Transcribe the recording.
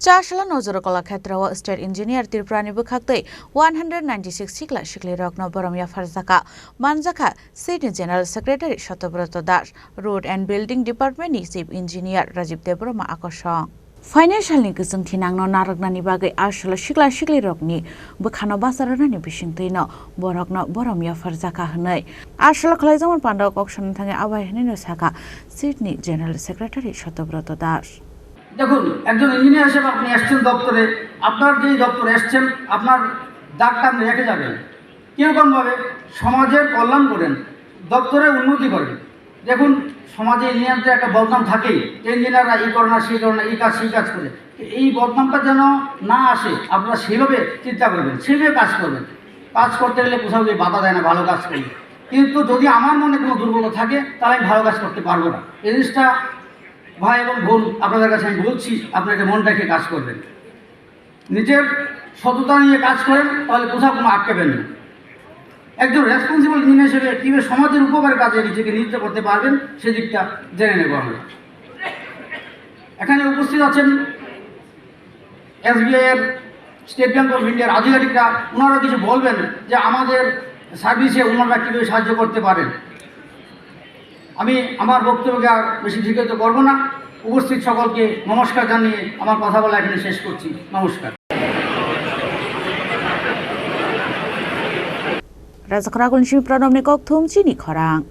Chashala nozoro kalakshetra wa state engineer Tripurani bukhaktei 196 sikla shikli rokno boromya farzaka manjaka state general secretary Shatobrata Das road and building department ni chief engineer Rajiv Debroma akoshong Financial ni kusung tinangno naragnani bagai ashala shikla shikli rokni bukhano basarani bisingtino borokno boromya farzaka hnai ashala khlaijamon pandao kokshon thange abai hne saka state general secretary Shatobrata Das দেখুন একজন engineer হিসেবে আপনি আসছেন দপ্তরে আপনার যে দপ্তরে আসছেন আপনার দাগটা আপনি রেখে যাবেন কিরকমভাবে সমাজের কল্যাণ করেন দপ্তরের উন্নতি করেন দেখুন সমাজে ইঞ্জিনিয়ারদের একটা বদনাম থাকেই যে ইঞ্জিনিয়াররা এই করে না সেই করে না এই কাজ সেই কাজ করে এই বদনামটা যেন না আসে আপনারা সেভাবে চিন্তা করবেন সেভাবে কাজ করবেন কাজ করতে গেলে কোথাও গিয়ে বাধা দেয় না ভালো কাজ করি কিন্তু যদি আমার মনে কোনো দুর্বলতা থাকে তাহলে আমি ভালো কাজ করতে পারবো না এই জিনিসটা ভাই এবং বোন আপনাদের কাছে আমি বলছি আপনাকে মন রেখে কাজ করবেন নিজের সততা নিয়ে কাজ করেন তাহলে কোথাও কোনো আটকাবেন না একজন রেসপন্সিবল ইঞ্জিনিয়ার হিসেবে কীভাবে সমাজের উপকারের কাজে নিজেকে নিয়োজিত করতে পারবেন সেদিকটা জেনে নেব আমরা এখানে উপস্থিত আছেন SBI এর স্টেট ব্যাংক অফ ইন্ডিয়ার আধিকারিকরা ওনারা কিছু বলবেন যে আমাদের সার্ভিসে ওনারা কীভাবে সাহায্য করতে পারেন আমি আমার বক্তব্যকে আর বেশি দীর্ঘায়িত করব না উপস্থিত সকলকে নমস্কার জানিয়ে আমার কথা বলা এখানে শেষ করছি নমস্কার Razak Ragul Shimi Pranam Nikok Thum Chini Khorang